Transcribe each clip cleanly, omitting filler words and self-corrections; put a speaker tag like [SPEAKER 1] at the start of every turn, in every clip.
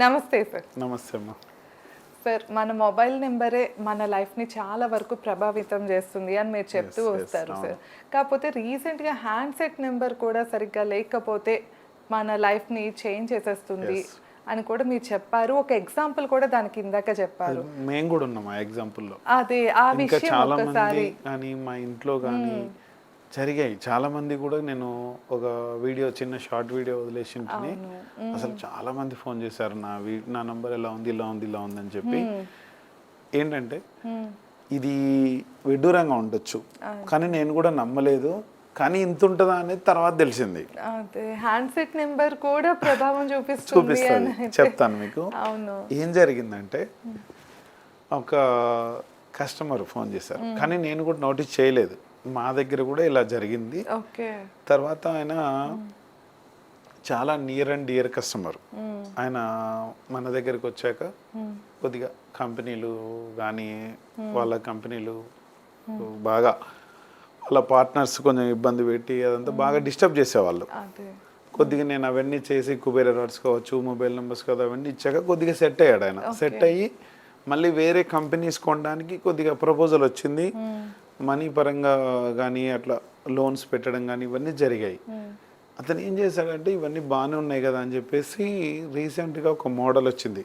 [SPEAKER 1] నమస్తే సార్.
[SPEAKER 2] నమస్తే అమ్మా.
[SPEAKER 1] సార్, మన మొబైల్ నెంబరే మన లైఫ్ని చాలా వరకు ప్రభావితం చేస్తుంది అని మీరు చెప్తూ వస్తారు సార్. కాకపోతే రీసెంట్గా హ్యాండ్సెట్ నెంబర్ కూడా సరిగ్గా లేకపోతే మన లైఫ్ని చేంజ్ చేసేస్తుంది అని కూడా మీరు చెప్పారు. ఒక ఎగ్జాంపుల్ కూడా దానికి ఇందాక చెప్పారు.
[SPEAKER 2] మేము కూడా ఉన్నాం ఆ ఎగ్జాంపుల్లో.
[SPEAKER 1] అదే ఆ విషయం
[SPEAKER 2] చాలా
[SPEAKER 1] ఒకసారి
[SPEAKER 2] మంది కానీ మా ఇంట్లో కానీ జరిగాయి. చాలా మంది కూడా నేను ఒక వీడియో చిన్న షార్ట్ వీడియో వదిలేసింటిని. అసలు చాలా మంది ఫోన్ చేశారు, నా నంబర్ ఇలా ఉంది ఇలా ఉంది ఇలా ఉంది అని చెప్పి. ఏంటంటే ఇది విడ్డూరంగా ఉండొచ్చు, కానీ నేను కూడా నమ్మలేదు. కానీ ఇంత ఉంటుందా అనేది తర్వాత తెలిసింది.
[SPEAKER 1] అదే హ్యాండ్సెట్ నెంబర్ కూడా ప్రభావం చూపిస్తుంది.
[SPEAKER 2] చెప్తాను మీకు.
[SPEAKER 1] అవును.
[SPEAKER 2] ఏం జరిగిందంటే ఒక కస్టమర్ ఫోన్ చేశారు, కానీ నేను కూడా నోటీస్ చేయలేదు. మా దగ్గర కూడా ఇలా జరిగింది. తర్వాత ఆయన చాలా నియర్ అండ్ డియర్ కస్టమర్. ఆయన మన దగ్గరికి వచ్చాక కొద్దిగా కంపెనీలు కానీ వాళ్ళ కంపెనీలు బాగా వాళ్ళ పార్ట్నర్స్ కొంచెం ఇబ్బంది పెట్టి అదంతా బాగా డిస్టర్బ్ చేసేవాళ్ళు. కొద్దిగా నేను అవన్నీ చేసి కుబేర్ అవార్డ్స్ కావచ్చు, మొబైల్ నెంబర్స్ కావచ్చు, అవన్నీ ఇచ్చాక కొద్దిగా సెట్ అయ్యాడు ఆయన. సెట్ అయ్యి మళ్ళీ వేరే కంపెనీస్ కొనడానికి కొద్దిగా ప్రపోజల్ వచ్చింది. మనీ పరంగా కానీ అట్లా లోన్స్ పెట్టడం కానీ ఇవన్నీ జరిగాయి. అతను ఏం చేశాడంటే ఇవన్నీ బాగానే ఉన్నాయి కదా అని చెప్పేసి రీసెంట్గా ఒక మోడల్ వచ్చింది.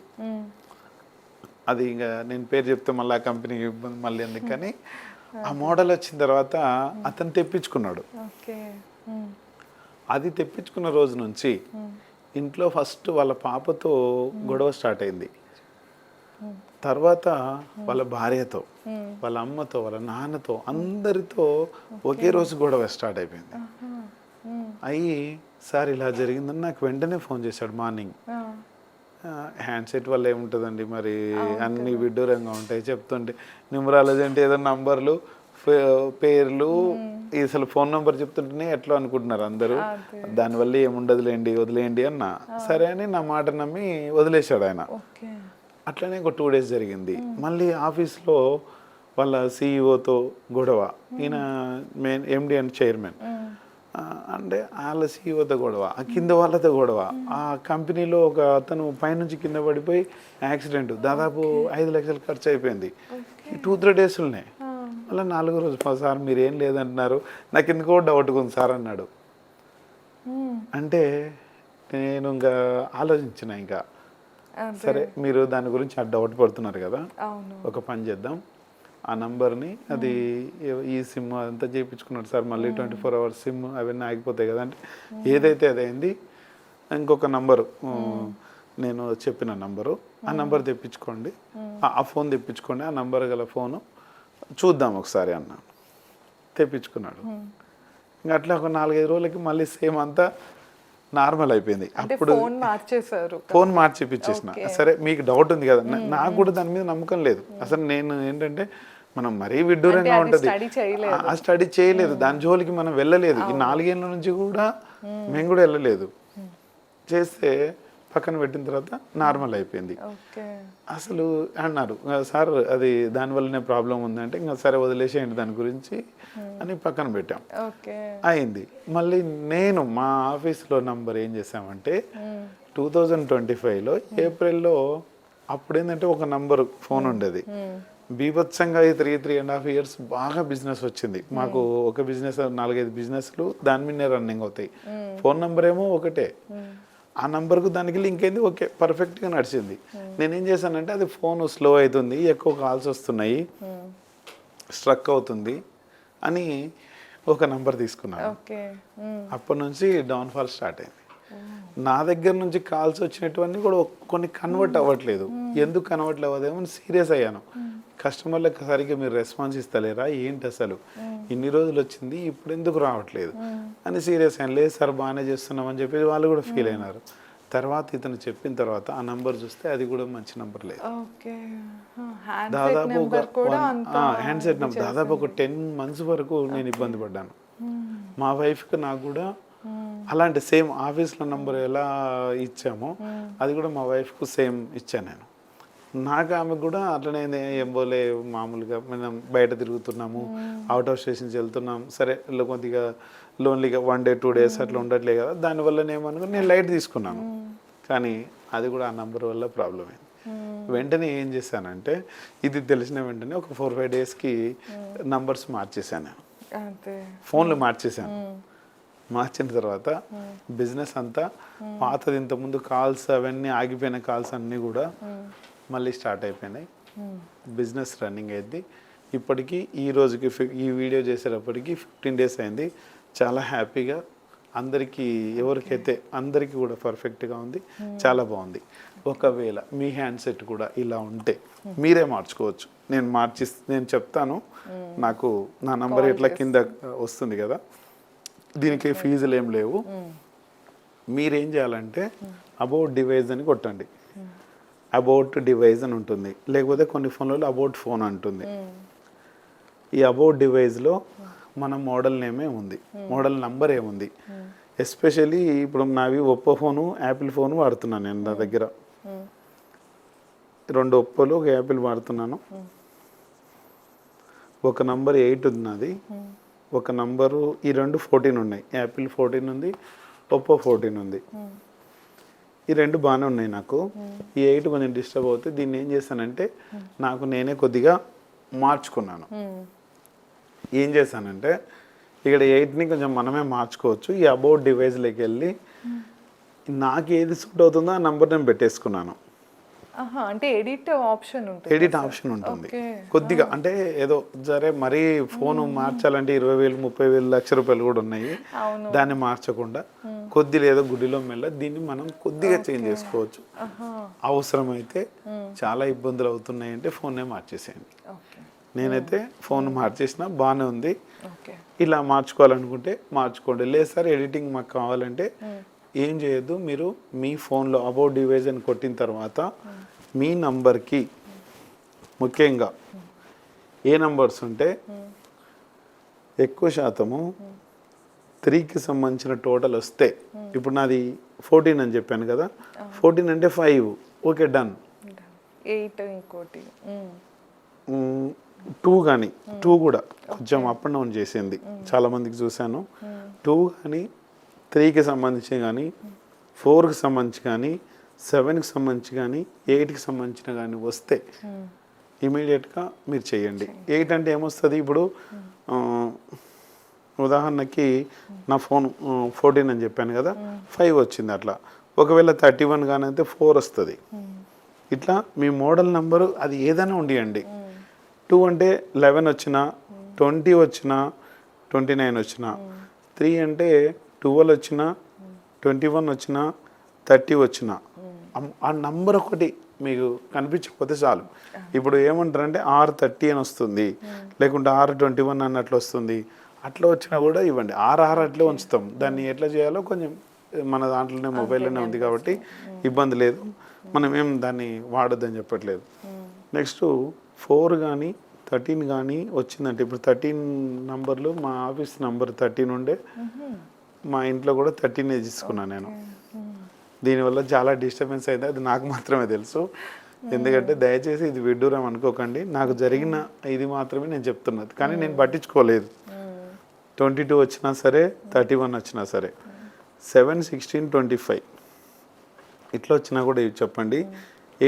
[SPEAKER 2] అది ఇంకా నేను పేరు చెప్తే మళ్ళీ ఆ కంపెనీకి ఇబ్బంది మళ్ళీ ఎందుకని ఆ మోడల్ వచ్చిన తర్వాత అతను తెప్పించుకున్నాడు. అది తెప్పించుకున్న రోజు నుంచి ఇంట్లో ఫస్ట్ వాళ్ళ పాపతో గొడవ స్టార్ట్ అయింది. తర్వాత వాళ్ళ భార్యతో, వాళ్ళ అమ్మతో, వాళ్ళ నాన్నతో, అందరితో ఒకే రోజు గొడవ స్టార్ట్ అయిపోయింది. అయ్యి సార్ ఇలా జరిగిందని నాకు వెంటనే ఫోన్ చేశాడు మార్నింగ్. హ్యాండ్సెట్ వల్ల ఏముంటుందండి, మరి అన్ని విడ్డూరంగా ఉంటాయి చెప్తుంటే. న్యూమరాలజీ అంటే ఏదో నంబర్లు, పేర్లు, అసలు ఫోన్ నెంబర్ చెప్తుంటేనే ఎట్లా అనుకుంటున్నారు అందరూ. దానివల్ల ఏముండదులేండి, వదిలేయండి అన్న. సరే అని నా మాట నమ్మి వదిలేశాడు ఆయన. అట్లనే ఒక 2 days జరిగింది. మళ్ళీ ఆఫీస్లో వాళ్ళ సిఇఓతో గొడవ. ఈయన మెయిన్ ఎండి అండ్ చైర్మన్. అంటే వాళ్ళ సిఇఓతో గొడవ, ఆ కింద వాళ్ళతో గొడవ. ఆ కంపెనీలో ఒక అతను పైనుంచి కింద పడిపోయి యాక్సిడెంట్, దాదాపు 5 లక్షలు ఖర్చు అయిపోయింది. 2-3 daysలోనే. మళ్ళీ 4వ రోజు సార్ మీరు ఏం లేదంటున్నారు, నాకు ఎందుకో డౌట్ ఉంది సార్ అన్నాడు. అంటే నేను ఇంకా ఆలోచించిన, ఇంకా సరే మీరు దాని గురించి డౌట్ పడుతున్నారు కదా, ఒక పని చేద్దాం. ఆ నంబర్ని అది ఈ సిమ్ అదంతా చేయించుకున్నాడు సార్, మళ్ళీ 24 hours సిమ్ అవన్నీ ఆగిపోతాయి కదా అంటే ఏదైతే అదైంది. ఇంకొక నంబరు నేను చెప్పిన నంబరు, ఆ నంబర్ తెప్పించుకోండి, ఆ ఫోన్ తెప్పించుకోండి, ఆ నంబర్ గల ఫోను చూద్దాం ఒకసారి అన్నాను. తెప్పించుకున్నాడు. ఇంకా అట్లా ఒక 4-5 రోజులకి మళ్ళీ సేమ్ అంతా నార్మల్ అయిపోయింది. అప్పుడు ఫోన్ మార్చి ఇప్పించేసిన. సరే మీకు డౌట్ ఉంది కదా, నాకు కూడా దాని మీద నమ్మకం లేదు అసలు. నేను ఏంటంటే మనం మరీ విడ్డూరంగా ఉంటుంది, ఆ స్టడీ చేయలేదు, దాని జోలికి మనం వెళ్ళలేదు. ఈ 4 ఏళ్ళ నుంచి కూడా మేము కూడా వెళ్ళలేదు. చేస్తే పక్కన పెట్టిన తర్వాత నార్మల్ అయిపోయింది. అసలు అన్నారు సార్ అది దానివల్లనే ప్రాబ్లం ఉందంటే, ఇంకా సరే వదిలేసేయండి దాని గురించి అని పక్కన పెట్టాం. అయింది. మళ్ళీ నేను మా ఆఫీస్లో నంబర్ ఏం చేసామంటే 2025లో ఏప్రిల్లో అప్పుడు ఏంటంటే ఒక నంబర్ ఫోన్ ఉండేది. బీభత్సంగా 3.5 years బాగా బిజినెస్ వచ్చింది మాకు. ఒక బిజినెస్ 4-5 బిజినెస్లు దాని మీదనే రన్నింగ్ అవుతాయి. ఫోన్ నెంబర్ ఏమో ఒకటే, ఆ నంబర్కు దానికి లింక్ అయింది. ఓకే, పర్ఫెక్ట్గా నడిచింది. నేనేం చేశానంటే అది ఫోన్ స్లో అవుతుంది, ఎక్కువ కాల్స్ వస్తున్నాయి, స్ట్రక్ అవుతుంది అని ఒక నంబర్ తీసుకున్నాను. అప్పటి నుంచి డౌన్ఫాల్ స్టార్ట్ అయింది. నా దగ్గర నుంచి కాల్స్ వచ్చినటువన్నీ కూడా కొన్ని కన్వర్ట్ అవ్వట్లేదు. ఎందుకు కన్వర్ట్ అవ్వదేమో సీరియస్ అయ్యాను. కస్టమర్లకు సరిగ్గా మీరు రెస్పాన్స్ ఇస్తలేరా ఏంటి, అసలు ఇన్ని రోజులు వచ్చింది ఇప్పుడు ఎందుకు రావట్లేదు అని సీరియస్ అయ్యాను. లేదు సార్ బాగానే చేస్తున్నామని చెప్పి వాళ్ళు కూడా ఫీల్ అయినారు. తర్వాత ఇతను చెప్పిన తర్వాత ఆ నంబర్ చూస్తే అది కూడా మంచి నంబర్ లేదు. దాదాపు హ్యాండ్సెట్ నెంబర్ దాదాపు ఒక 10 months వరకు నేను ఇబ్బంది పడ్డాను. మా వైఫ్కి నాకు కూడా అలాంటి సేమ్ ఆఫీస్లో నంబర్ ఎలా ఇచ్చామో అది కూడా మా వైఫ్కు సేమ్ ఇచ్చాను నేను. నాకు ఆమెకు కూడా అట్లనే ఏం పోలే, మామూలుగా మనం బయట తిరుగుతున్నాము, అవుట్ ఆఫ్ స్టేషన్స్ వెళ్తున్నాం, సరే కొద్దిగా లోన్లీగా 1 day 2 days అట్లా ఉండట్లే కదా, దానివల్ల ఏమనుకుని నేను లైట్ తీసుకున్నాను. కానీ అది కూడా ఆ నంబర్ వల్ల ప్రాబ్లం అయింది. వెంటనే ఏం చేశానంటే ఇది తెలిసిన వెంటనే ఒక 4-5 డేస్కి నంబర్స్ మార్చేసాను నేను,
[SPEAKER 1] అంతే.
[SPEAKER 2] ఫోన్లు మార్చేసాను. మార్చిన తర్వాత బిజినెస్ అంతా పాతది ఇంతకుముందు కాల్స్ అవన్నీ ఆగిపోయిన కాల్స్ అన్నీ కూడా మళ్ళీ స్టార్ట్ అయిపోయినాయి. బిజినెస్ రన్నింగ్ అయింది. ఇప్పటికీ ఈ రోజుకి ఈ వీడియో చేసేటప్పటికి 15 డేస్ అయింది. చాలా హ్యాపీగా అందరికీ ఎవరికైతే అందరికీ కూడా పర్ఫెక్ట్గా ఉంది, చాలా బాగుంది. ఒకవేళ మీ హ్యాండ్ సెట్ కూడా ఇలా ఉంటే మీరే మార్చుకోవచ్చు. నేను చెప్తాను, నాకు నా నంబర్ ఇట్లా కింద వస్తుంది కదా, దీనికి ఫీజులు ఏం లేవు. మీరేం చేయాలంటే అబౌట్ డివైస్ అని కొట్టండి. అబౌట్ డివైస్ అని ఉంటుంది, లేకపోతే కొన్ని ఫోన్లలో అబౌట్ ఫోన్ అంటుంది. ఈ అబౌట్ డివైస్లో మన మోడల్ నేమే ఉంది, మోడల్ నంబర్ ఏముంది. ఎస్పెషల్లీ ఇప్పుడు నావి ఒప్పో ఫోను, యాపిల్ ఫోను వాడుతున్నాను నేను. నా దగ్గర 2 ఒప్పోలు, ఒక యాపిల్ వాడుతున్నాను. ఒక నంబర్ 8 ఉంది నాది, ఒక నంబరు ఈ 2 14 ఉన్నాయి. యాపిల్ 14 ఉంది, ఒప్పో 14 ఉంది. ఈ 2 బాగానే ఉన్నాయి నాకు. ఈ 8 కొంచెం డిస్టర్బ్ అవుతుంది. దీన్ని ఏం చేశానంటే నాకు నేనే కొద్దిగా మార్చుకున్నాను. ఏం చేశానంటే ఇక్కడ 8ని కొంచెం మనమే మార్చుకోవచ్చు. ఈ అబౌట్ డివైస్లోకి వెళ్ళి నాకు ఏది సూట్ అవుతుందో ఆ నంబర్ నేను పెట్టేసుకున్నాను.
[SPEAKER 1] అంటే ఎడిట్ ఆప్షన్ ఉంటుంది.
[SPEAKER 2] ఎడిట్ ఆప్షన్ ఉంటుంది కొద్దిగా. అంటే ఏదో సరే మరీ ఫోన్ మార్చాలంటే 20,000, 30,000, లక్ష రూపాయలు కూడా ఉన్నాయి. దాన్ని మార్చకుండా కొద్దిగా ఏదో గుడిలో మెల్ల దీన్ని మనం కొద్దిగా చేంజ్ చేసుకోవచ్చు. అవసరమైతే చాలా ఇబ్బందులు అవుతున్నాయి అంటే ఫోన్నే మార్చేసేయండి. నేనైతే ఫోన్ మార్చేసిన బాగానే ఉంది. ఇలా మార్చుకోవాలనుకుంటే మార్చుకోండి. లేదు సార్ ఎడిటింగ్ మాకు కావాలంటే ఏం చేయొద్దు, మీరు మీ ఫోన్లో అబౌట్ డివైస్ అని కొట్టిన తర్వాత మీ నంబర్కి ముఖ్యంగా ఏ నంబర్స్ ఉంటే ఎక్కువ శాతము 3కి సంబంధించిన టోటల్ వస్తే, ఇప్పుడు నాది 14 అని చెప్పాను కదా, 14 అంటే 5 ఓకే డన్.
[SPEAKER 1] 8 ఇంకోటి
[SPEAKER 2] 2 కానీ 2 కూడా కొంచెం అప్ అండ్ డౌన్ చేసింది చాలా మందికి చూశాను. 2 కానీ 3కి సంబంధించి కానీ 4కి సంబంధించి కానీ 7కి సంబంధించి కానీ 8కి సంబంధించిన కానీ వస్తే ఇమీడియట్గా మీరు చేయండి. 8 అంటే ఏమొస్తుంది, ఇప్పుడు ఉదాహరణకి నా ఫోన్ 14 అని చెప్పాను కదా, 5 వచ్చింది. అట్లా ఒకవేళ 31 కానీ అయితే 4 వస్తుంది. ఇట్లా మీ మోడల్ నెంబరు అది ఏదైనా ఉండియండి. 2 అంటే 11 వచ్చినా, 20 వచ్చినా, 29 వచ్చినా, 3 అంటే 12 వచ్చినా, 21 వచ్చినా, 30 వచ్చినా, ఆ నంబర్ ఒకటి మీకు కనిపించకపోతే చాలు. ఇప్పుడు ఏమంటారంటే 630 అని వస్తుంది, లేకుంటే 621 అన్నట్లు వస్తుంది. అట్లా వచ్చినా కూడా ఇవ్వండి. 6 అట్లే ఉంచుతాం. దాన్ని ఎట్లా చేయాలో కొంచెం మన దాంట్లోనే మొబైల్లోనే ఉంది కాబట్టి ఇబ్బంది లేదు. మనం ఏం దాన్ని వాడొద్దని చెప్పట్లేదు. నెక్స్ట్ 4 కానీ 13 కానీ వచ్చిందంటే, ఇప్పుడు 13 నంబర్లు మా ఆఫీస్ నంబర్ 13 ఉండే, మా ఇంట్లో కూడా 13 తీసుకున్నాను నేను. దీనివల్ల చాలా డిస్టర్బెన్స్ అయింది, అది నాకు మాత్రమే తెలుసు. ఎందుకంటే దయచేసి ఇది విడ్డూరం అనుకోకండి, నాకు జరిగిన ఇది మాత్రమే నేను చెప్తున్నది. కానీ నేను పట్టించుకోలేదు. 22 వచ్చినా సరే, 31 వచ్చినా సరే, 7, 16, 25 ఇట్లా వచ్చినా కూడా ఇవి చెప్పండి.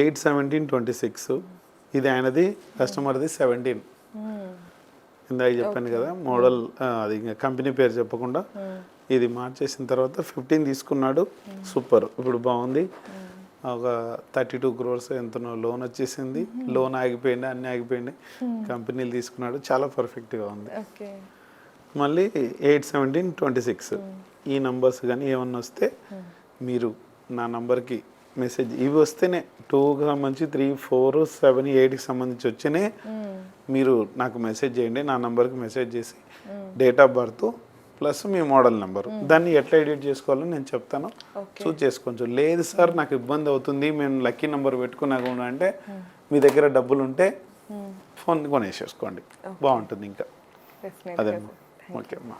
[SPEAKER 2] 8, 17, 26 ఇది ఆయనది, కస్టమర్ది 17. ఇందాక చెప్పాను కదా మోడల్, అది కంపెనీ పేరు చెప్పకుండా ఇది మార్చేసిన తర్వాత 15 తీసుకున్నాడు. సూపర్, ఇప్పుడు బాగుంది. ఒక 32 crores ఎంతనో లోన్ వచ్చేసింది. లోన్ ఆగిపోయింది, అన్నీ ఆగిపోయింది. కంపెనీలు తీసుకున్నాడు, చాలా పర్ఫెక్ట్గా ఉంది. మళ్ళీ 8, 17, 26 ఈ నంబర్స్ కానీ ఏమన్నా వస్తే మీరు నా నంబర్కి మెసేజ్, ఇవి వస్తేనే 2కి సంబంధించి 3, 4, 7, 8కి సంబంధించి వచ్చేనే మీరు నాకు మెసేజ్ చేయండి. నా నంబర్కి మెసేజ్ చేసి date of birth plus me model number, దాన్ని ఎట్లా ఎడిట్ చేసుకోవాలో నేను చెప్తాను, చూస్ చేసుకోవచ్చు. లేదు సార్ నాకు ఇబ్బంది అవుతుంది, మేము లక్కీ నెంబర్ పెట్టుకున్నా అంటే మీ దగ్గర డబ్బులు ఉంటే ఫోన్ కొనేసేసుకోండి, బాగుంటుంది. ఇంకా అదే ఓకే అమ్మా.